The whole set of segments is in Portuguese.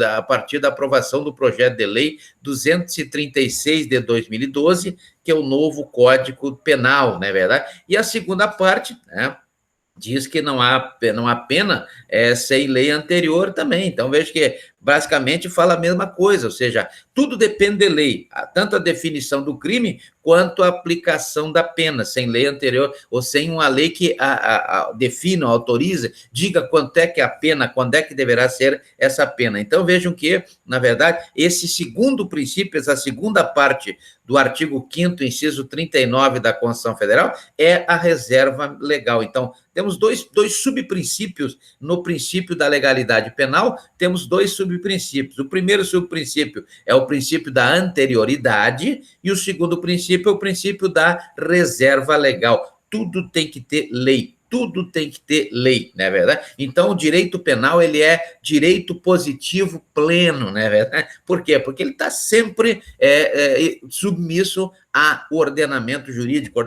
a partir da aprovação do projeto de lei 236 de 2012, que é o novo Código Penal, não é verdade? E a segunda parte, né, diz que não há pena sem lei anterior também. Então, vejo que basicamente fala a mesma coisa, ou seja, tudo depende de lei, tanto a definição do crime quanto a aplicação da pena, sem lei anterior, ou sem uma lei que defina, autoriza, diga quanto é que é a pena, quando é que deverá ser essa pena. Então, vejam que, na verdade, esse segundo princípio, essa segunda parte do artigo 5º, inciso 39 da Constituição Federal, é a reserva legal. Então, temos dois subprincípios no princípio da legalidade penal, temos dois subprincípios. O primeiro subprincípio é o princípio da anterioridade e o segundo princípio é o princípio da reserva legal. Tudo tem que ter lei. Tudo tem que ter lei, não é verdade? Então, o direito penal, ele é direito positivo pleno, não é verdade? Por quê? Porque ele está sempre submisso ao ordenamento jurídico,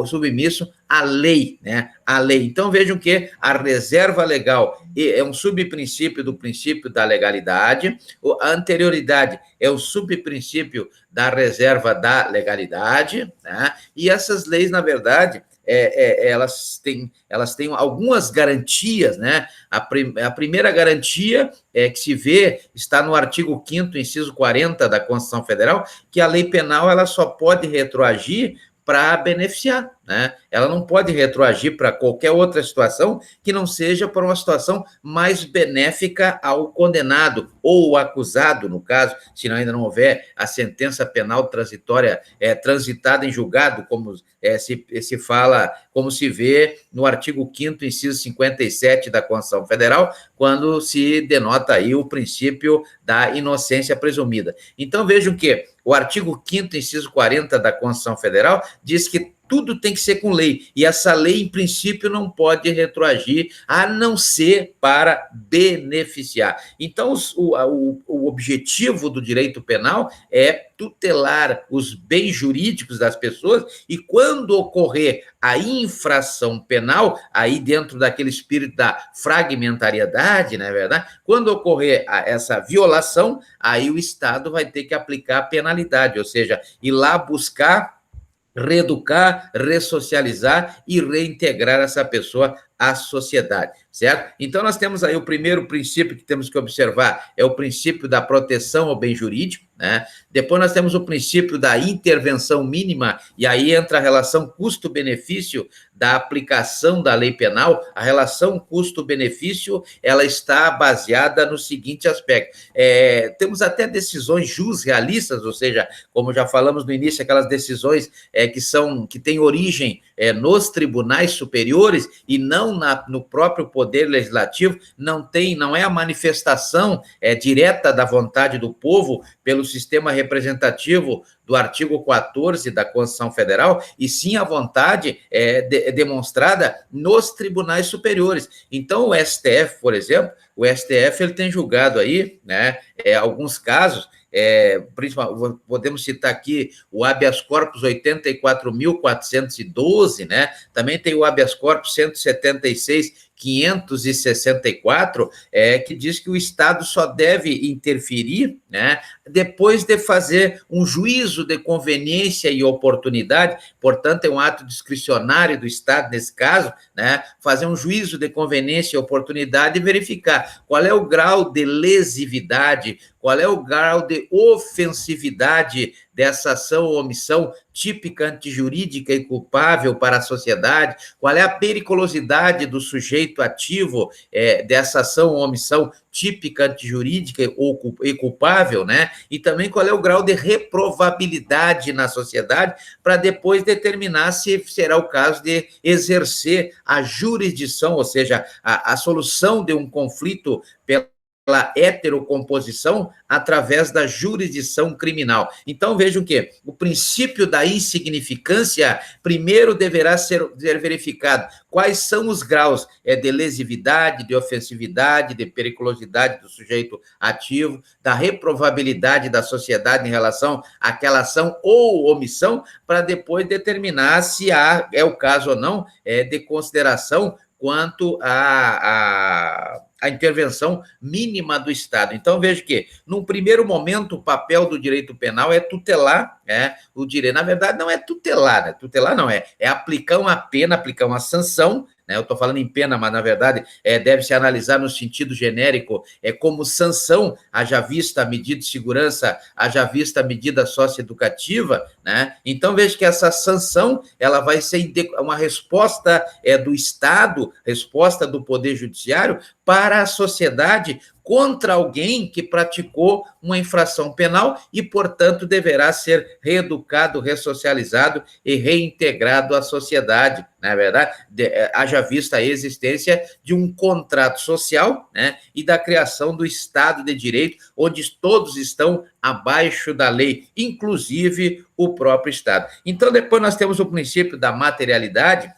submisso à lei, né? A lei. Então, vejam que a reserva legal é um subprincípio do princípio da legalidade, a anterioridade é o subprincípio da reserva da legalidade, né? E essas leis, na verdade, elas têm algumas garantias, né? A primeira garantia que se vê está no artigo 5º, inciso 40 da Constituição Federal, que a lei penal ela só pode retroagir para beneficiar, né? Ela não pode retroagir para qualquer outra situação que não seja para uma situação mais benéfica ao condenado ou o acusado, no caso, se ainda não houver a sentença penal transitória transitada em julgado, como se fala, como se vê no artigo 5º, inciso 57 da Constituição Federal, quando se denota aí o princípio da inocência presumida. Então, vejam que o artigo 5º, inciso 40 da Constituição Federal diz que tudo tem que ser com lei, e essa lei, em princípio, não pode retroagir, a não ser para beneficiar. Então, o objetivo do direito penal é tutelar os bens jurídicos das pessoas, e quando ocorrer a infração penal, aí dentro daquele espírito da fragmentariedade, não é verdade? Quando ocorrer essa violação, aí o Estado vai ter que aplicar a penalidade, ou seja, ir lá buscar reeducar, ressocializar e reintegrar essa pessoa à sociedade, certo? Então, nós temos aí o primeiro princípio que temos que observar, é o princípio da proteção ao bem jurídico, né? Depois nós temos o princípio da intervenção mínima, e aí entra a relação custo-benefício da aplicação da lei penal. A relação custo-benefício, ela está baseada no seguinte aspecto, temos até decisões jus-realistas, ou seja, como já falamos no início, aquelas decisões que têm origem nos tribunais superiores e não no próprio poder legislativo, não é a manifestação direta da vontade do povo pelo sistema representativo do artigo 14 da Constituição Federal, e sim a vontade demonstrada nos tribunais superiores. Então, o STF, por exemplo, ele tem julgado aí, né, alguns casos, podemos citar aqui o habeas corpus 84.412, né? Também tem o habeas corpus 176.564, que diz que o Estado só deve interferir, né, depois de fazer um juízo de conveniência e oportunidade. Portanto, é um ato discricionário do Estado, nesse caso, né, fazer um juízo de conveniência e oportunidade e verificar qual é o grau de lesividade, qual é o grau de ofensividade dessa ação ou omissão típica, antijurídica e culpável para a sociedade, qual é a periculosidade do sujeito ativo dessa ação ou omissão típica, antijurídica e culpável, né? E também qual é o grau de reprovabilidade na sociedade, para depois determinar se será o caso de exercer a jurisdição, ou seja, a solução de um conflito pela heterocomposição através da jurisdição criminal. Então, vejam que o princípio da insignificância primeiro deverá ser verificado quais são os graus de lesividade, de ofensividade, de periculosidade do sujeito ativo, da reprovabilidade da sociedade em relação àquela ação ou omissão, para depois determinar se é o caso ou não de consideração quanto a intervenção mínima do Estado. Então, veja que, num primeiro momento, o papel do direito penal é tutelar o direito. Na verdade, não é tutelar, né? Tutelar não é aplicar uma pena, aplicar uma sanção, né? Eu estou falando em pena, mas, na verdade, deve-se analisar no sentido genérico, como sanção, haja vista a medida de segurança, haja vista a medida socioeducativa, né? Então, veja que essa sanção, ela vai ser uma resposta do Estado, resposta do Poder Judiciário para a sociedade contra alguém que praticou uma infração penal e, portanto, deverá ser reeducado, ressocializado e reintegrado à sociedade, não é verdade? Haja vista a existência de um contrato social, né, e da criação do Estado de Direito, onde todos estão abaixo da lei, inclusive o próprio Estado. Então, depois nós temos o princípio da materialidade,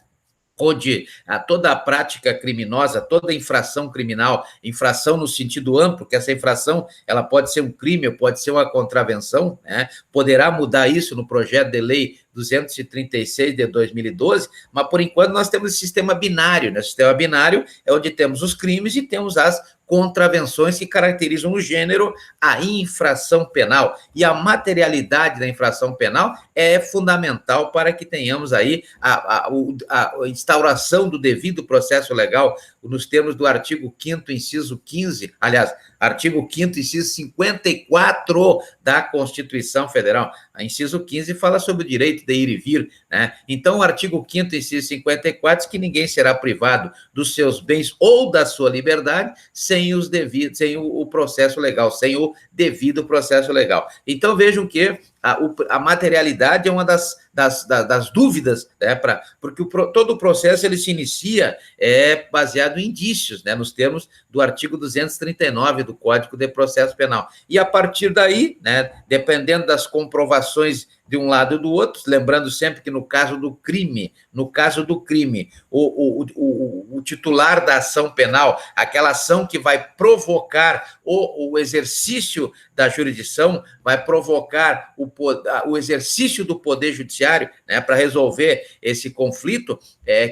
onde toda a prática criminosa, toda infração criminal, infração no sentido amplo, que essa infração ela pode ser um crime ou pode ser uma contravenção, né? Poderá mudar isso no projeto de lei 236 de 2012, mas por enquanto nós temos o sistema binário, né? O sistema binário é onde temos os crimes e temos as contravenções que caracterizam o gênero, a infração penal. E a materialidade da infração penal é fundamental para que tenhamos aí a instauração do devido processo legal, nos termos do artigo 5º, inciso 15, aliás, artigo 5º, inciso 54 da Constituição Federal. A inciso 15 fala sobre o direito de ir e vir, né? Então, o artigo 5º, inciso 54, diz que ninguém será privado dos seus bens ou da sua liberdade sem o processo legal, sem o devido processo legal. Então, vejam que a materialidade é uma das dúvidas, né, porque todo o processo ele se inicia baseado em indícios, né, nos termos do artigo 239 do Código de Processo Penal. E a partir daí, né, dependendo das comprovações de um lado e do outro, lembrando sempre que no caso do crime, o titular da ação penal, aquela ação que vai provocar o exercício da jurisdição, vai provocar o exercício do Poder Judiciário, né, para resolver esse conflito,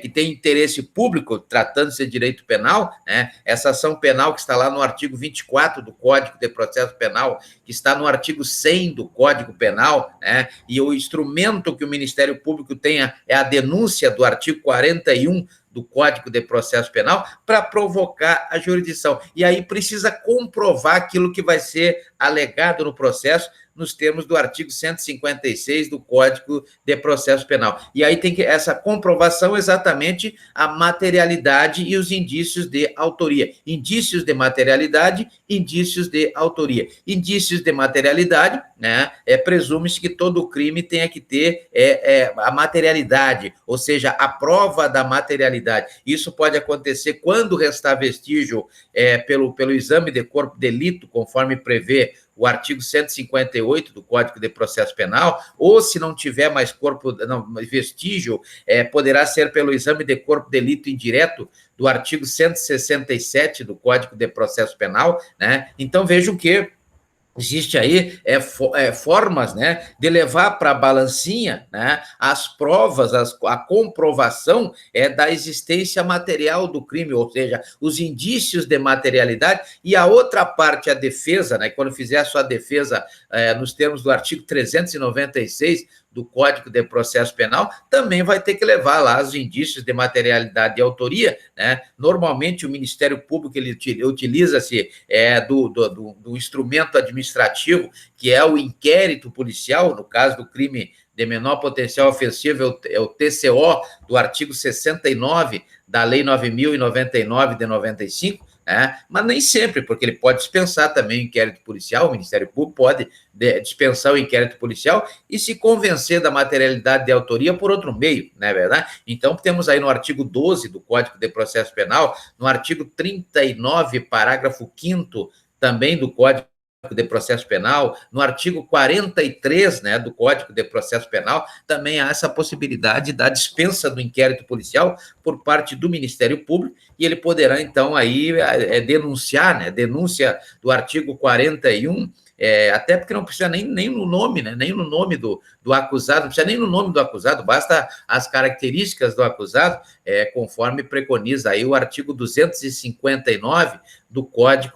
que tem interesse público, tratando-se de direito penal, né, essa ação penal que está lá no artigo 24 do Código de Processo Penal, que está no artigo 100 do Código Penal, né, e o instrumento que o Ministério Público tenha é a denúncia do artigo 41 do Código de Processo Penal para provocar a jurisdição. E aí precisa comprovar aquilo que vai ser alegado no processo nos termos do artigo 156 do Código de Processo Penal. E aí tem que essa comprovação exatamente a materialidade e os indícios de autoria. Indícios de materialidade, indícios de autoria. Indícios de materialidade, né, presume-se que todo crime tenha que ter a materialidade, ou seja, a prova da materialidade. Isso pode acontecer quando restar vestígio pelo exame de corpo de delito, conforme prevê o artigo 158 do Código de Processo Penal, ou se não tiver mais vestígio, poderá ser pelo exame de corpo de delito indireto do artigo 167 do Código de Processo Penal, né? Então, vejam que existe aí formas, né, de levar para a balancinha, né, as provas, a comprovação da existência material do crime, ou seja, os indícios de materialidade, e a outra parte, a defesa, né, quando fizer a sua defesa nos termos do artigo 396 do Código de Processo Penal, também vai ter que levar lá os indícios de materialidade e autoria, né? Normalmente o Ministério Público ele utiliza-se do instrumento administrativo, que é o inquérito policial, no caso do crime de menor potencial ofensivo, é o TCO do artigo 69 da Lei 9.099 de 95, mas nem sempre, porque ele pode dispensar também o inquérito policial, o Ministério Público pode dispensar o inquérito policial e se convencer da materialidade de autoria por outro meio, não é verdade? Então, temos aí no artigo 12 do Código de Processo Penal, no artigo 39, parágrafo 5º também do Código de Processo Penal, no artigo 43, né, do Código de Processo Penal, também há essa possibilidade da dispensa do inquérito policial por parte do Ministério Público, e ele poderá, então, aí denunciar, né, denúncia do artigo 41, até porque não precisa nem no nome, né, nem no nome do acusado, não precisa nem no nome do acusado, basta as características do acusado, conforme preconiza aí o artigo 259 do Código